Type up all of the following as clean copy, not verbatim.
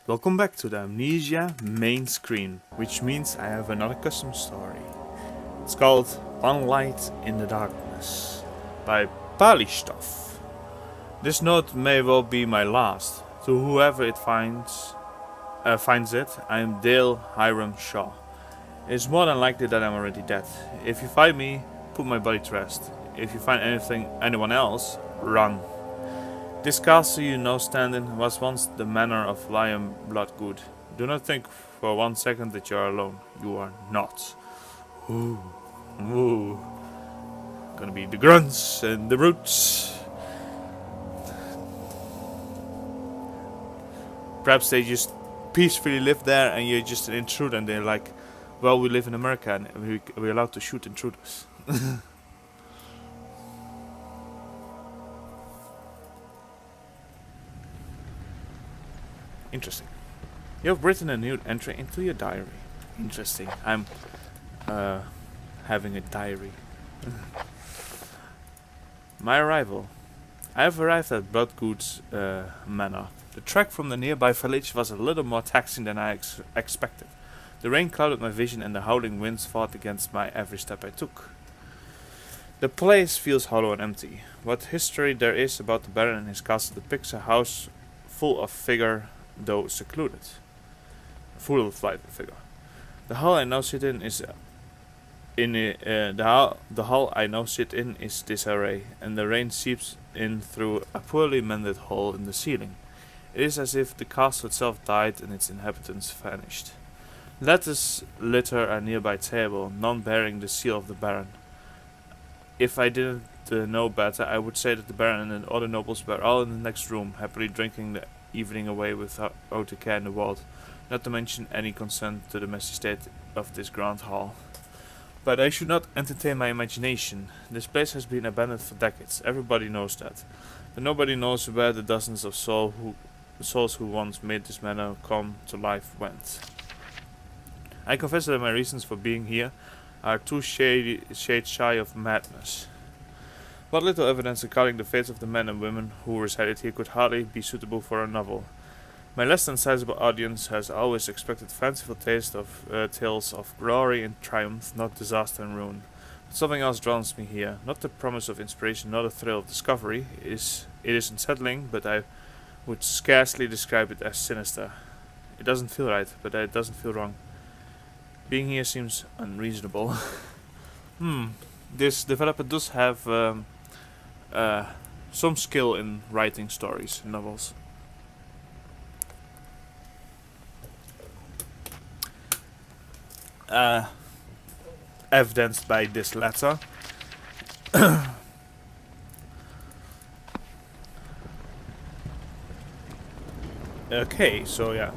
Welcome back to the Amnesia main screen, which means I have another custom story. It's called One Light in the Darkness by Palistov. This note may well be my last. To whoever it finds it, I am Dale Hiram Shaw. It's more than likely that I'm already dead. If you find me, put my body to rest. If you find anyone else, run. This castle you now stand in was once the manor of Lion Bloodgood. Do not think for 1 second that you are alone. You are not. Ooh, ooh. Gonna be the grunts and the roots. Perhaps they just peacefully live there and you're just an intruder and they're like, well, we live in America and we're allowed to shoot intruders. Interesting. You have written a new entry into your diary. Interesting. I'm having a diary. My arrival. I have arrived at Bloodgood's manor. The trek from the nearby village was a little more taxing than I expected. The rain clouded my vision and the howling winds fought against my every step I took. The place feels hollow and empty. What history there is about the Baron and his castle depicts a house full of vigor, though secluded. Full of light and vigor. The hall I now sit in is the hall I now sit in is disarray, and the rain seeps in through a poorly mended hole in the ceiling. It is as if the castle itself died and its inhabitants vanished. Letters litter a nearby table, none bearing the seal of the Baron. If I didn't know better, I would say that the Baron and the other nobles were all in the next room, happily drinking the evening away without a care in the world, not to mention any concern to the messy state of this grand hall. But I should not entertain my imagination. This place has been abandoned for decades, everybody knows that. But nobody knows where the dozens of souls who once made this manor come to life went. I confess that my reasons for being here are too shades shy of madness. What little evidence regarding the fates of the men and women who resided here could hardly be suitable for a novel. My less than sizable audience has always expected fanciful tales of glory and triumph, not disaster and ruin. But something else draws me here, not the promise of inspiration, nor the thrill of discovery. It is unsettling, but I would scarcely describe it as sinister. It doesn't feel right, but it doesn't feel wrong. Being here seems unreasonable. This developer does have some skill in writing stories, novels. Evidenced by this letter. Okay, so yeah,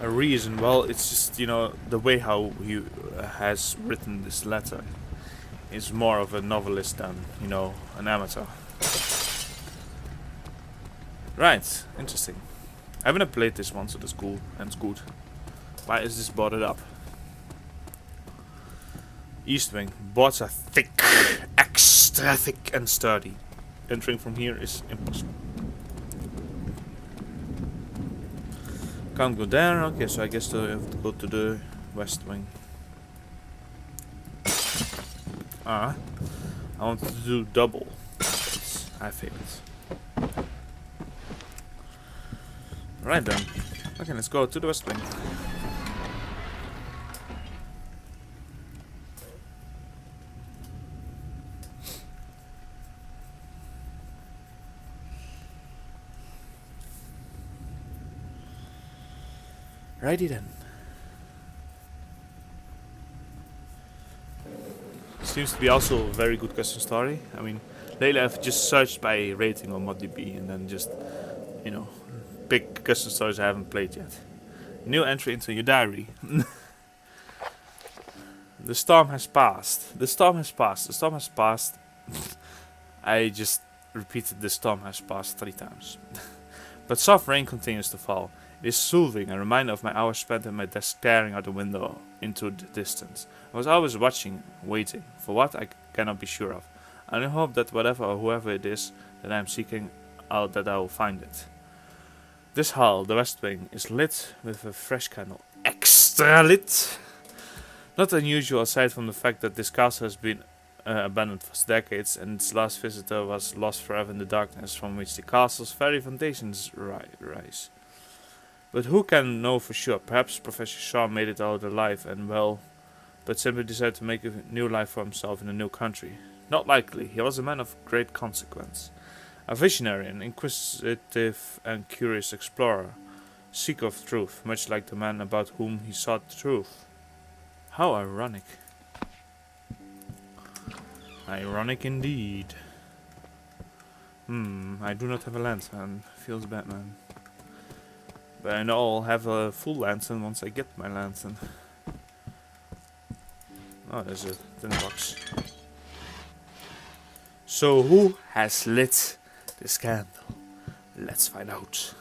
a reason. Well, it's just, the way how he has written this letter is more of a novelist than, an amateur. Right, interesting. I haven't played this one, so that's cool and it's good. Why is this boarded up? East wing. Boards are thick, extra thick and sturdy. Entering from here is impossible. Can't go there. Okay, so I guess I have to go to the west wing. I wanted to do double. I failed. Right then. Okay, let's go to the west wing. Righty then. Seems to be also a very good custom story. I mean, lately I've just searched by rating on ModDB and then just, pick custom stories I haven't played yet. New entry into your diary. The storm has passed. The storm has passed. The storm has passed. I just repeated the storm has passed 3 times. But soft rain continues to fall. It is soothing, a reminder of my hours spent at my desk staring out the window into the distance. I was always watching, waiting, for what I cannot be sure of. And I hope that whatever or whoever it is that I am seeking out, that I will find it. This hall, the west wing, is lit with a fresh candle. Extra lit! Not unusual aside from the fact that this castle has been abandoned for decades and its last visitor was lost forever in the darkness from which the castle's very foundations rise. But who can know for sure? Perhaps Professor Shaw made it out alive and well, but simply decided to make a new life for himself in a new country. Not likely. He was a man of great consequence. A visionary, an inquisitive and curious explorer, seeker of truth, much like the man about whom he sought truth. How ironic. Ironic indeed. I do not have a lantern. Feels bad, man. But I know I'll have a full lantern once I get my lantern. Oh, there's a tin box. So who has lit this candle? Let's find out.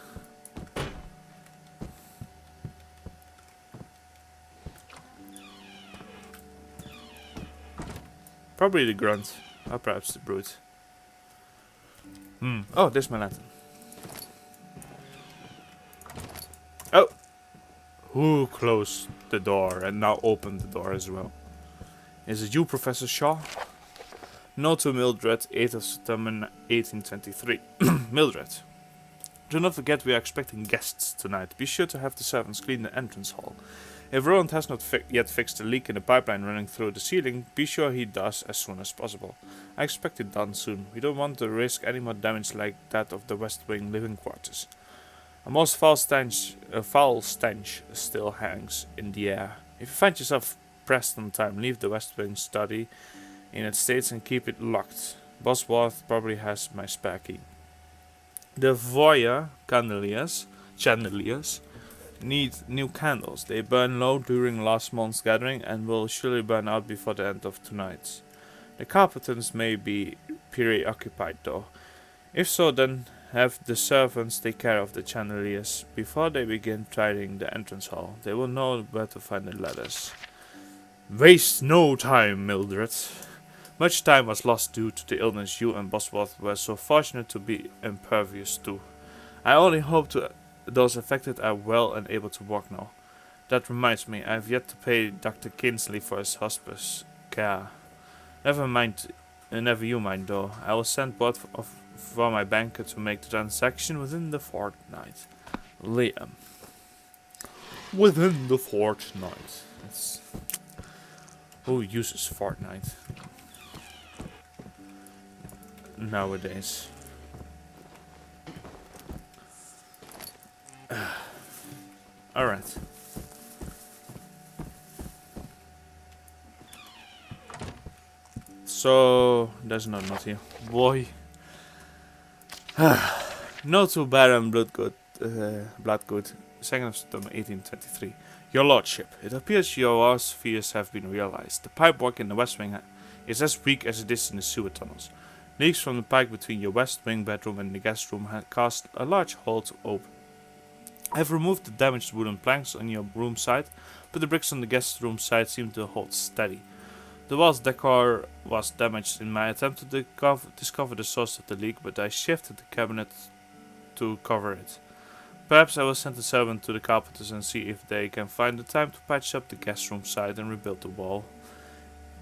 Probably the grunt, or perhaps the brute. Oh, there's my lantern. Oh! Who closed the door and now opened the door as well? Is it you, Professor Shaw? Note to Mildred, 8th of September 1823. Mildred. Do not forget we are expecting guests tonight. Be sure to have the servants clean the entrance hall. If Roland has not yet fixed the leak in the pipeline running through the ceiling, be sure he does as soon as possible. I expect it done soon. We don't want to risk any more damage like that of the West Wing living quarters. A most foul stench still hangs in the air. If you find yourself pressed on time, leave the West Wing study in its states and keep it locked. Bosworth probably has my spare key. The foyer chandeliers need new candles. They burn low during last month's gathering and will surely burn out before the end of tonight's. The carpenters may be preoccupied though. If so, then have the servants take care of the chandeliers before they begin tidying the entrance hall. They will know where to find the ladders. Waste no time, Mildred. Much time was lost due to the illness you and Bosworth were so fortunate to be impervious to. I only hope those affected are well and able to walk now. That reminds me, I have yet to pay Dr. Kinsley for his hospice care. Never you mind though. I will send word for my banker to make the transaction within the fortnight. Liam. Within the fortnight. Who uses fortnight nowadays? Alright. So, there's no note here. Boy. Note to Baron Bloodgood, 2nd of September 1823. Your Lordship, it appears your worst fears have been realized. The pipework in the West Wing is as weak as it is in the sewer tunnels. Leaks from the pipe between your West Wing bedroom and the guest room have caused a large hole to open. I have removed the damaged wooden planks on your room side, but the bricks on the guest room side seem to hold steady. The wall's decor was damaged in my attempt to discover the source of the leak, but I shifted the cabinet to cover it. Perhaps I will send a servant to the carpenters and see if they can find the time to patch up the guest room side and rebuild the wall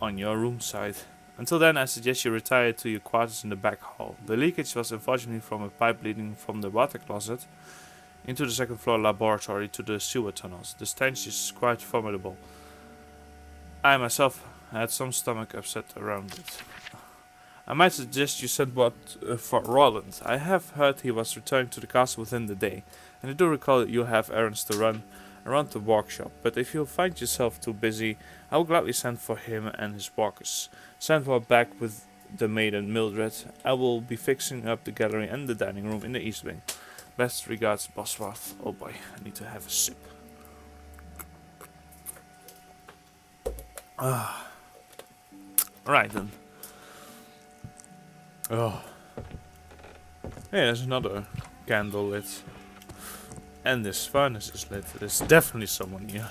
on your room side. Until then, I suggest you retire to your quarters in the back hall. The leakage was unfortunately from a pipe leading from the water closet into the second floor laboratory to the sewer tunnels. The stench is quite formidable. I myself had some stomach upset around it. I might suggest you send word for Roland. I have heard he was returning to the castle within the day, and I do recall that you have errands to run around the workshop, but if you find yourself too busy, I will gladly send for him and his walkers. Send word back with the maiden Mildred. I will be fixing up the gallery and the dining room in the east wing. Best regards, Bosworth. Oh boy, I need to have a sip. Right then. Oh. Hey, there's another candle lit. And this furnace is lit. There's definitely someone here.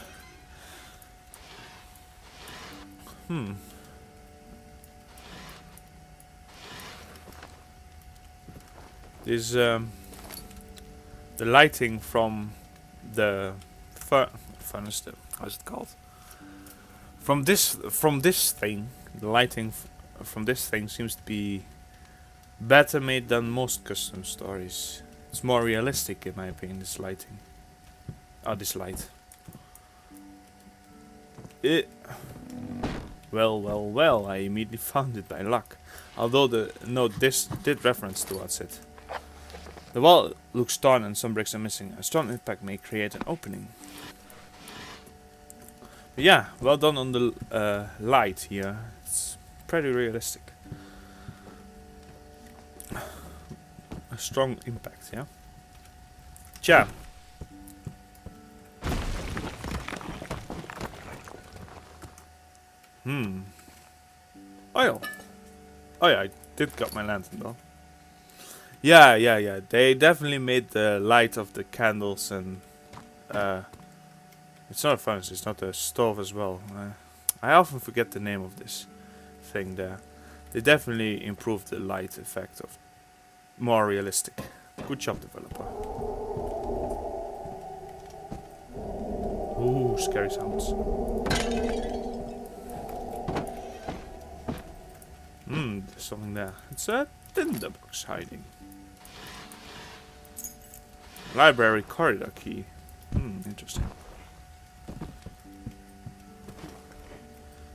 This the lighting from the furnace. How's it called? From this thing, the lighting from this thing seems to be better made than most custom stories. It's more realistic in my opinion. This lighting. Oh, this light. Well, I immediately found it by luck. Although the note this did reference towards it. The wall looks torn and some bricks are missing. A strong impact may create an opening. But yeah, well done on the light here. It's pretty realistic. A strong impact, yeah? Tja. Oil. Oh yeah, I did got my lantern though. Yeah. They definitely made the light of the candles and it's not a furnace, it's not a stove as well. I often forget the name of this thing there. They definitely improved the light effect of more realistic. Good job, developer. Ooh, scary sounds. There's something there. It's a tinderbox hiding. Library corridor key. Interesting.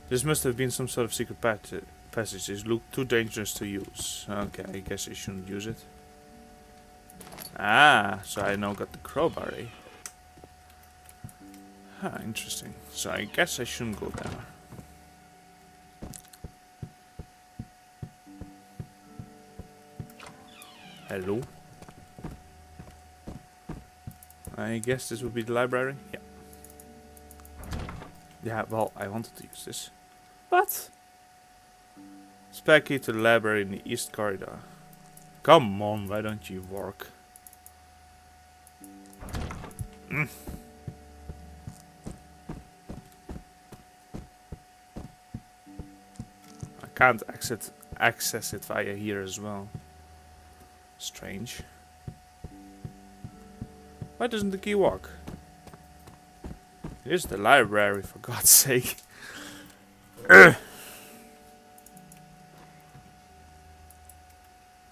This must have been some sort of secret passage. It looked too dangerous to use. Okay, I guess I shouldn't use it. Ah, so I now got the crowbar, eh? Huh, interesting. So I guess I shouldn't go there. Hello? I guess this would be the library? Yeah. Yeah, well, I wanted to use this. But spare key to the library in the east corridor. Come on, why don't you work? I can't access it via here as well. Strange. Why doesn't the key work? Here's the library, for God's sake.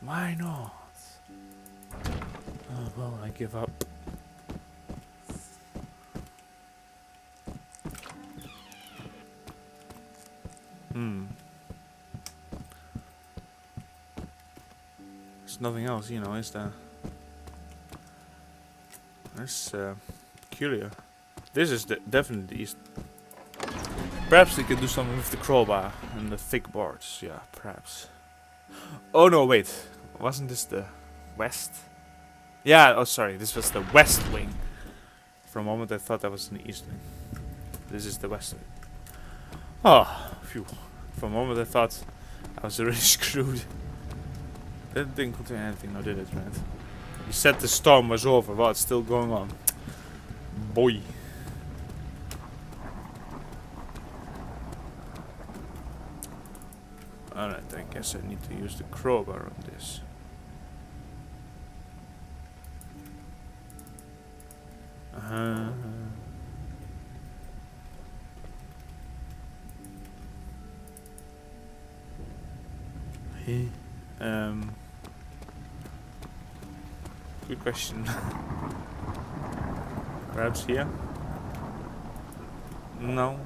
Why not? Oh, well, I give up. There's nothing else, you know, is there? That's peculiar. This is definitely the east. Perhaps they could do something with the crowbar and the thick boards. Yeah, perhaps. Oh no, wait. Wasn't this the west? Yeah, oh sorry, this was the west wing. For a moment I thought that was the east wing. This is the west wing. Oh, phew. For a moment I thought I was already screwed. That didn't contain anything, now did it, right? You said the storm was over, well, it's still going on. Boy. Alright, I guess I need to use the crowbar on this. Good question. Perhaps here? No.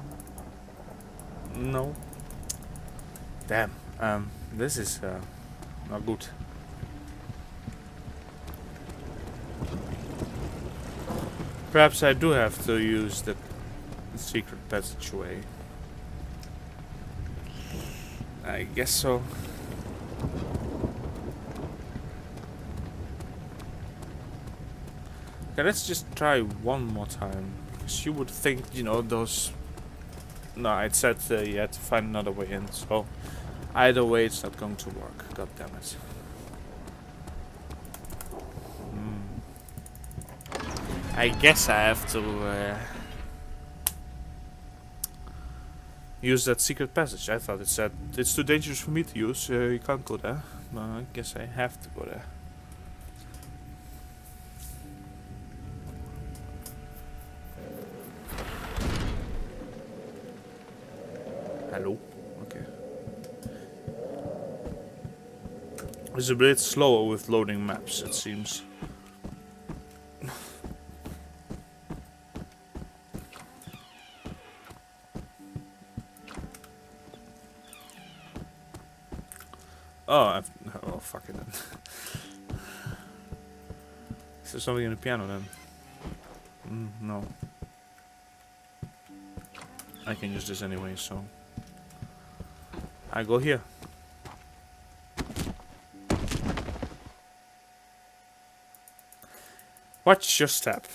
No. Damn. This is not good. Perhaps I do have to use the secret passageway. I guess so. Okay, let's just try one more time. Because you would think, you know, those... No, it said you had to find another way in, so... Either way, it's not going to work. God damn it. I guess I have to use that secret passage. I thought it said it's too dangerous for me to use. You can't go there. No, I guess I have to go there. Hello. Okay. It's a bit slower with loading maps, it seems. Oh, fuck it then. Is there something in the piano then? No. I can use this anyway, so... I go here. Watch your step.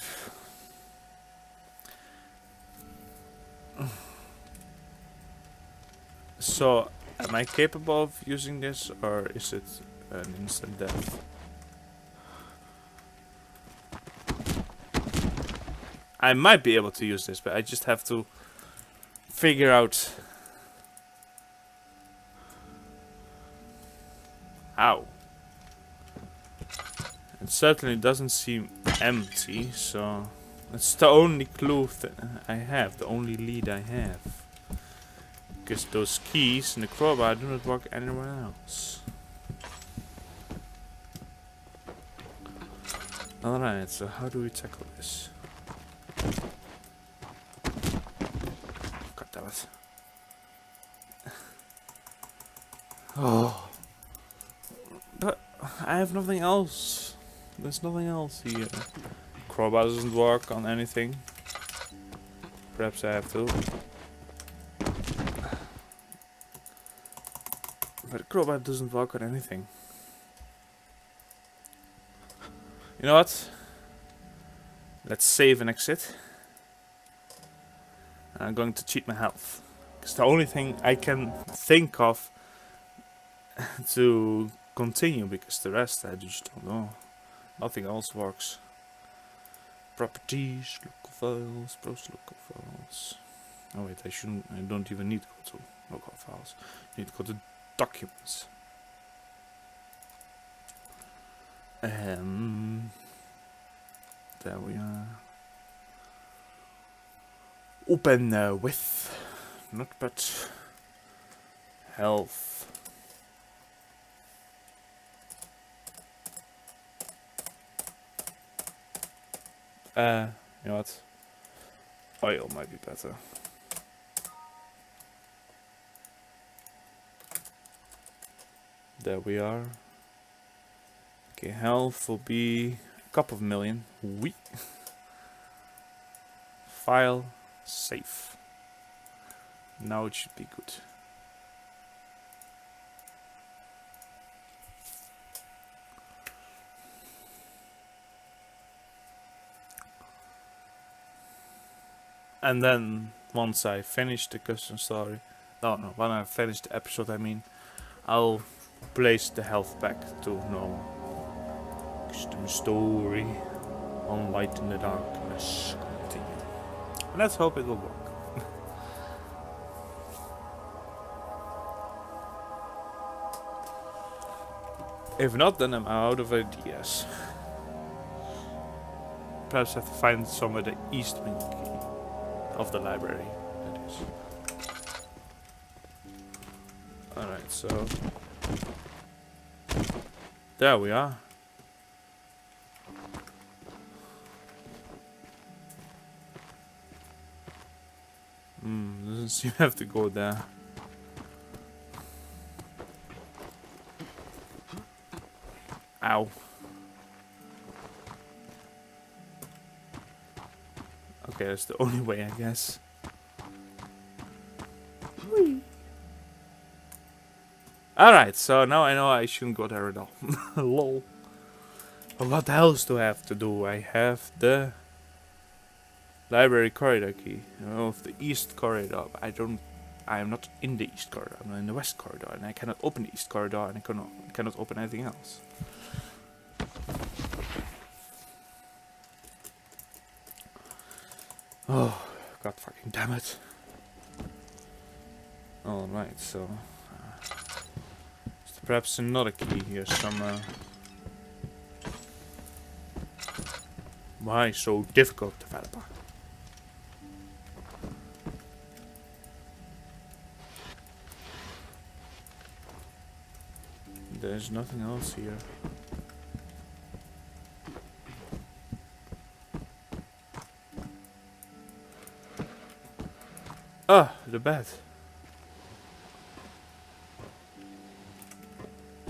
So, am I capable of using this, or is it an instant death? I might be able to use this, but I just have to figure out how. It certainly doesn't seem empty, so it's the only clue that I have, the only lead I have. Because those keys and the crowbar do not work anywhere else. Alright, so how do we tackle this? God damn it. Oh. But I have nothing else. There's nothing else here. Crowbar doesn't work on anything. Perhaps I have to. But crowbar doesn't work on anything. You know what? Let's save and exit. I'm going to cheat my health. Because the only thing I can think of to continue, because the rest I just don't know. Nothing else works. Properties, local files, browse local files. Oh wait, I don't even need to go to local files. I need to go to documents. There we are. Open with, not but health. You know what? Oil might be better. There we are. Okay, health will be a couple of million. Wee. File, save. Now it should be good. And then once I finish the custom story, no, when I finish the episode, I mean, I'll place the health back to normal. Custom story on light in the darkness. Continue. Let's hope it will work. If not, then I'm out of ideas. Perhaps I have to find somewhere the east wing key of the library. That is. Alright, so there we are. Doesn't seem to have to go there. Ow. Okay, that's the only way, I guess. Alright, so now I know I shouldn't go there at all. Lol. But what else do I have to do? I have the library corridor key of the east corridor. I am not in the east corridor. I'm in the west corridor, and I cannot open the east corridor, and I cannot open anything else. Oh, god fucking damn it. Alright, so perhaps another key here somewhere. Why so difficult, developer? There's nothing else here. Ah, the bed.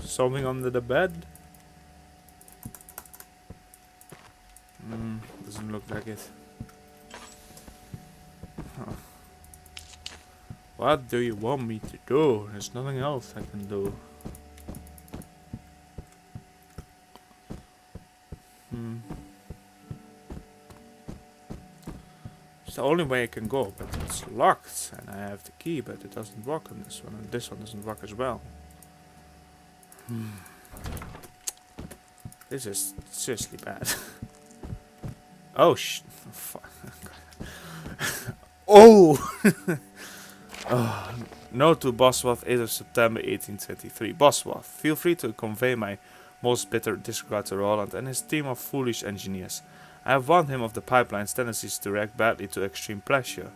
Something under the bed? Doesn't look like it. Huh. What do you want me to do? There's nothing else I can do. It's the only way I can go, but it's locked, and I have the key, but it doesn't work on this one, and this one doesn't work as well. This is seriously bad. Oh fuck. Oh! Oh! Note to Bosworth, 8th of September 1823. Bosworth, feel free to convey my most bitter disregard to Roland and his team of foolish engineers. I have warned him of the pipeline's tendencies to react badly to extreme pressure.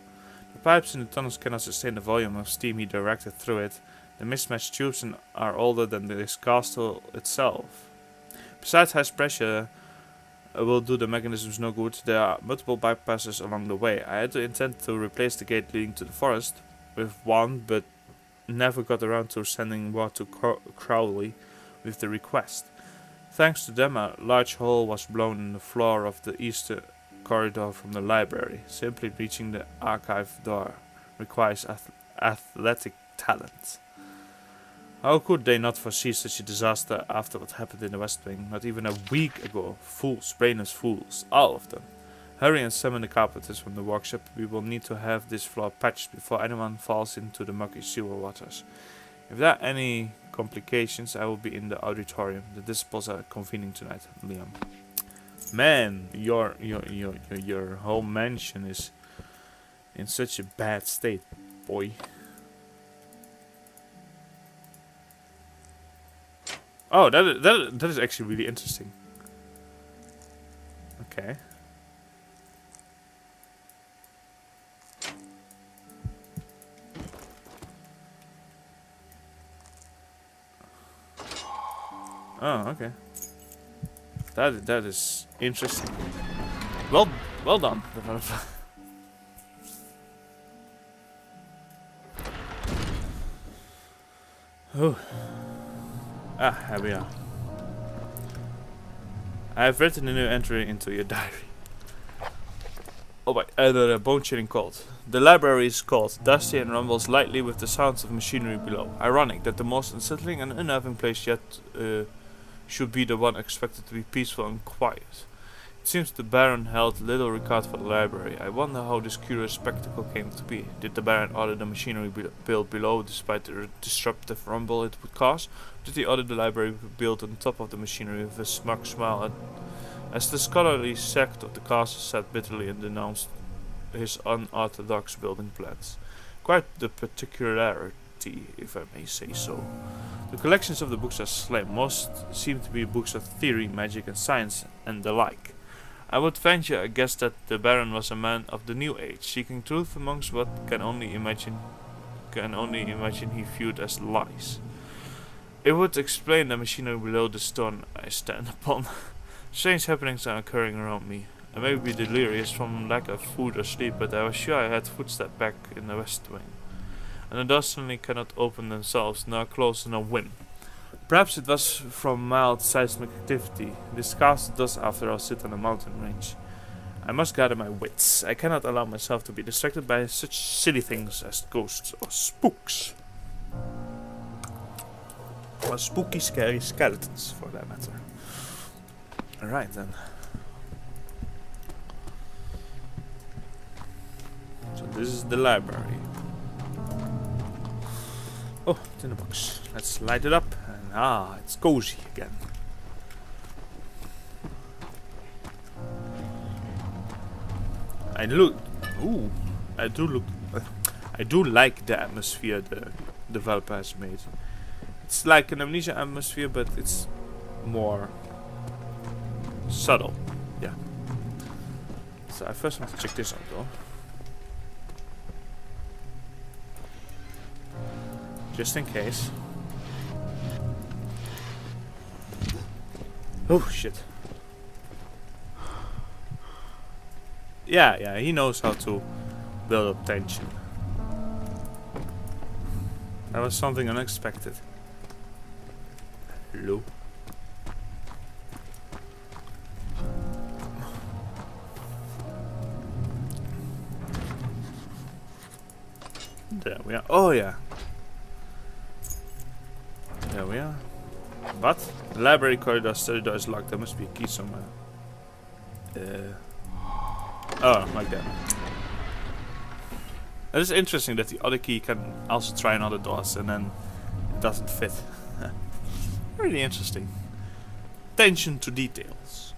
The pipes in the tunnels cannot sustain the volume of steam he directed through it. The mismatched tubes are older than this castle itself. Besides, high pressure will do the mechanisms no good. There are multiple bypasses along the way. I had to intend to replace the gate leading to the forest with one, but never got around to sending word to Crowley with the request. Thanks to them, a large hole was blown in the floor of the eastern corridor from the library. Simply reaching the archive door requires athletic talent. How could they not foresee such a disaster after what happened in the West Wing, not even a week ago? Fools, brainless fools, all of them. Hurry and summon the carpenters from the workshop. We will need to have this floor patched before anyone falls into the muggy sewer waters. If there are any complications, I will be in the auditorium. The disciples are convening tonight, Liam. Man, your whole mansion is in such a bad state, boy. Oh, that is actually really interesting. Okay. Oh, okay. That is interesting. Well done, developer. Oh. Ah, here we are. I have written a new entry into your diary. Oh wait, the bone-chilling cold. The library is cold, dusty, and rumbles lightly with the sounds of machinery below. Ironic that the most unsettling and unnerving place yet should be the one expected to be peaceful and quiet. It seems the Baron held little regard for the library. I wonder how this curious spectacle came to be. Did the Baron order the machinery built below despite the disruptive rumble it would cause? Did he order the library built on top of the machinery with a smug smile as the scholarly sect of the castle sat bitterly and denounced his unorthodox building plans? Quite the particularity, if I may say so. The collections of the books are slim. Most seem to be books of theory, magic and science and the like. I would venture a guess that the Baron was a man of the New Age, seeking truth amongst what can only imagine he viewed as lies. It would explain the machinery below the stone I stand upon. Strange happenings are occurring around me. I may be delirious from lack of food or sleep, but I was sure I had footsteps back in the West Wing. And the doors suddenly cannot open themselves, nor close on a whim. Perhaps it was from mild seismic activity. This castle does after all sit on a mountain range. I must gather my wits. I cannot allow myself to be distracted by such silly things as ghosts or spooks. Or spooky, scary skeletons, for that matter. Alright then. So this is the library. Oh, it's in the box. Let's light it up. And it's cozy again. I do like the atmosphere the developer has made. It's like an Amnesia atmosphere, but it's more subtle. Yeah. So I first want to check this out though. Just in case. Oh shit. Yeah, he knows how to build up tension. That was something unexpected. Hello. There we are. Oh yeah. There we are. But the library corridor study door is locked. There must be a key somewhere. Oh, like that. It is interesting that the other key can also try on other doors and then it doesn't fit. Really interesting. Attention to details.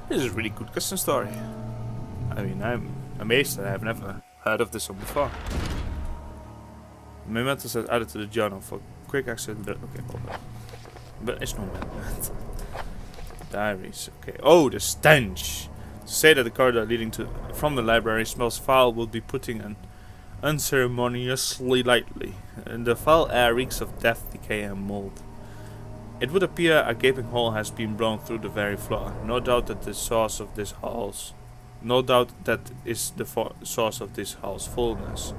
This is a really good custom story. I mean, I'm amazed that I have never heard of this one before. Mementos is added to the journal for quick access. Okay, hold on. But it's no memento. Diaries. Okay. Oh, the stench. To say that the corridor leading from the library smells foul would be putting an unceremoniously lightly. And the foul air reeks of death, decay, and mold. It would appear a gaping hole has been blown through the very floor. No doubt that the source of this hall's. No doubt that is the source of this hall's fullness.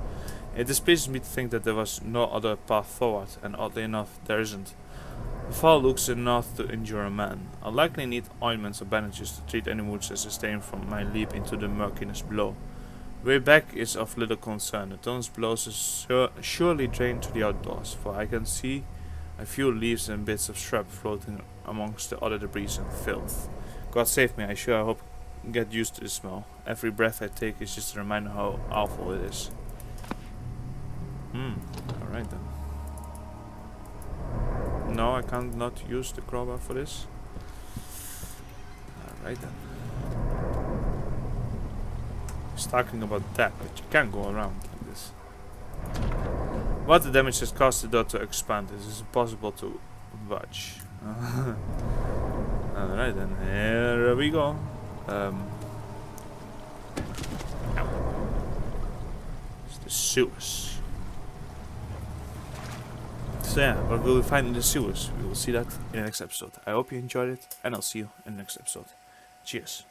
It displeases me to think that there was no other path forward, and oddly enough, there isn't. The fall looks enough to injure a man. I'll likely need ointments or bandages to treat any wounds I sustain from my leap into the murkiness below. The way back is of little concern. The tunnel's below is surely drained to the outdoors, for I can see a few leaves and bits of shrub floating amongst the other debris and filth. God save me, I hope I get used to the smell. Every breath I take is just a reminder how awful it is. Alright then. No, I can't not use the crowbar for this. Alright then. He's talking about that, but you can't go around like this. What the damage has caused the door to expand, it is impossible to budge. Alright then, here we go. It's the sewers. So yeah, what will we find in the sewers? We will see that in the next episode. I hope you enjoyed it, and I'll see you in the next episode. Cheers.